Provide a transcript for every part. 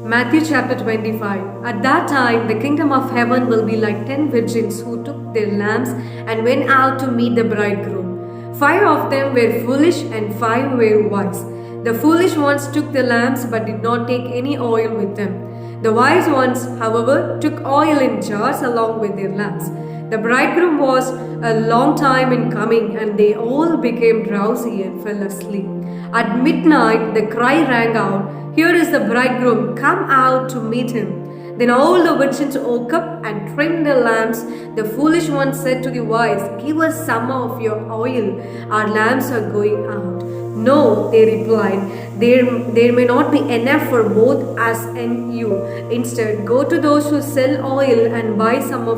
Matthew chapter 25. At that time, the kingdom of heaven will be like 10 virgins who took their lamps and went out to meet the bridegroom. 5 of them were foolish and 5 were wise. The foolish ones took the lamps but did not take any oil with them. The wise ones, however, took oil in jars along with their lamps. The bridegroom was a long time in coming, and they all became drowsy and fell asleep. At midnight, the cry rang out, "Here is the bridegroom, come out to meet him." Then all the virgins woke up and trimmed their lamps. The foolish one said to the wise, "Give us some of your oil, our lamps are going out." "No," they replied, there may not be enough for both us and you. Instead, go to those who sell oil and buy some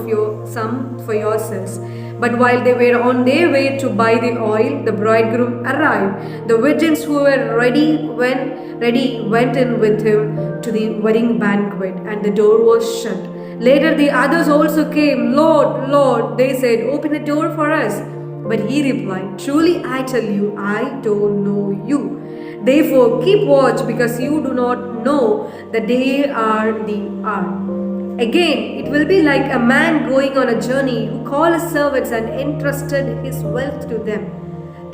for yourselves." But while they were on their way to buy the oil, the bridegroom arrived. The virgins who were ready went in with him to the wedding banquet, and the door was shut. Later the others also came. "Lord, Lord," they said, "open the door for us." But he replied, "Truly I tell you, I don't know you. Therefore keep watch, because you do not know the day or the hour." Again, it will be like a man going on a journey who called his servants and entrusted his wealth to them.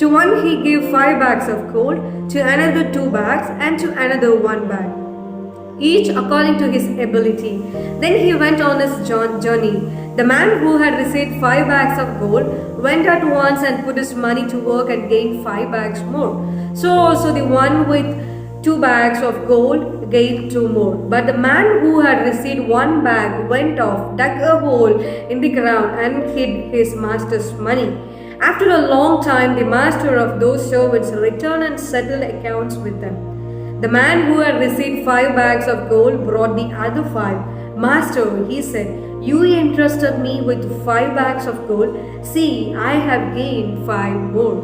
To one he gave 5 bags of gold, to another 2 bags, and to another 1 bag, each according to his ability. Then he went on his journey. The man who had received 5 bags of gold went at once and put his money to work and gained 5 bags more. So also the one with 2 bags of gold gained 2 more. But the man who had received 1 bag went off, dug a hole in the ground, and hid his master's money. After a long time, the master of those servants returned and settled accounts with them. The man who had received 5 bags of gold brought the other 5. "Master," he said, "you entrusted me with 5 bags of gold. See, I have gained 5 more."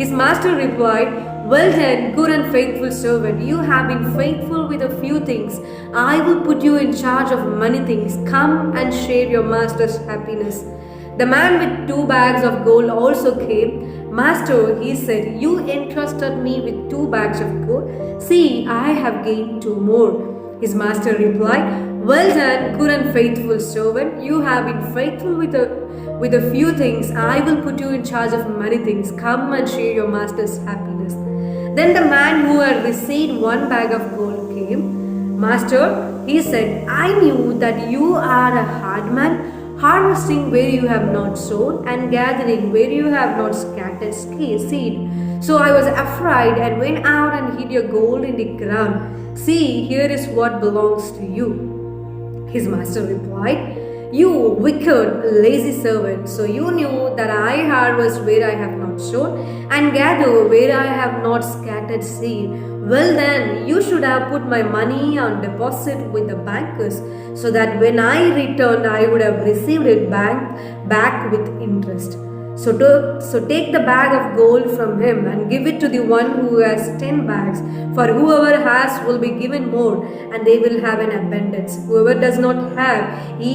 His master replied, "Well done, good and faithful servant. You have been faithful with a few things. I will put you in charge of many things. Come and share your master's happiness." The man with 2 bags of gold also came. "Master," he said, "you entrusted me with 2 bags of gold. See, I have gained 2 more." His master replied, "Well done, good and faithful servant. You have been faithful with a few things. I will put you in charge of many things. Come and share your master's happiness." Then the man who had received 1 bag of gold came. "Master," he said, "I knew that you are a hard man, harvesting where you have not sown and gathering where you have not scattered seed. So I was afraid and went out and hid your gold in the ground. See, here is what belongs to you." His master replied, "You wicked, lazy servant. So you knew that I harvest where I have not sown and gather where I have not scattered seed. Well then, you should have put my money on deposit with the bankers, so that when I returned, I would have received it back with interest. So take the bag of gold from him and give it to the one who has 10 bags. For whoever has will be given more, and they will have an abundance. Whoever does not have,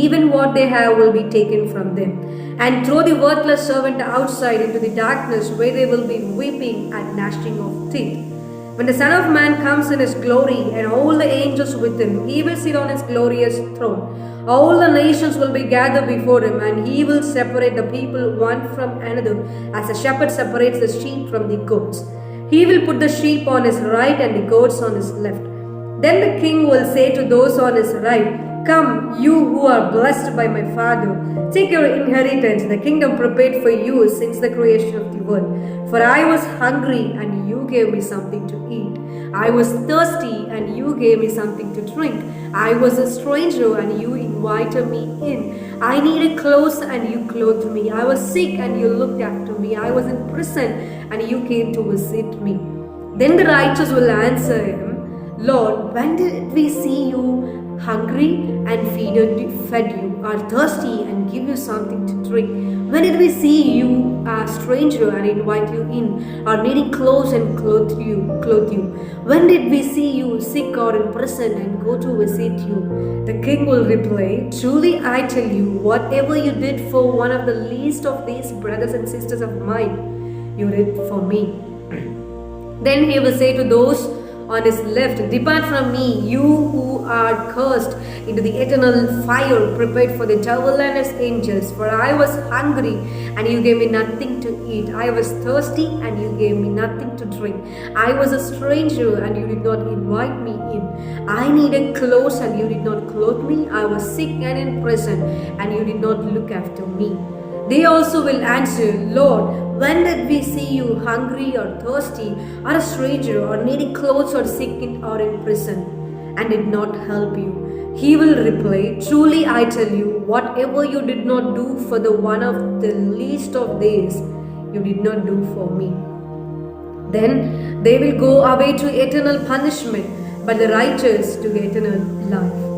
even what they have will be taken from them. And throw the worthless servant outside into the darkness, where they will be weeping and gnashing of teeth. When the Son of Man comes in his glory and all the angels with him, he will sit on his glorious throne. All the nations will be gathered before him, and he will separate the people one from another, as a shepherd separates the sheep from the goats. He will put the sheep on his right and the goats on his left. Then the king will say to those on his right, "Come, you who are blessed by my Father, take your inheritance, the kingdom prepared for you since the creation of the world. For I was hungry, and you gave me something to eat. I was thirsty, and you gave me something to drink. I was a stranger, and you invited me in. I needed clothes, and you clothed me. I was sick, and you looked after me. I was in prison, and you came to visit me." Then the righteous will answer him, "Lord, when did we see you hungry and fed you, or thirsty and give you something to drink? When did we see you a stranger and invite you in, or needing clothes and clothe you? When did we see you sick or in prison and go to visit you?" The king will reply, "Truly I tell you, whatever you did for one of the least of these brothers and sisters of mine, you did for me." Then he will say to those on his left, "Depart from me, you who are cursed, into the eternal fire prepared for the devil and his angels. For I was hungry, and you gave me nothing to eat. I was thirsty, and you gave me nothing to drink. I was a stranger, and you did not invite me in. I needed clothes, and you did not clothe me. I was sick and in prison, and you did not look after me." They also will answer, "Lord, when did we see you hungry or thirsty, or a stranger, or needing clothes, or sick or in prison, and did not help you?" He will reply, "Truly I tell you, whatever you did not do for the one of the least of these, you did not do for me." Then they will go away to eternal punishment, but the righteous to eternal life.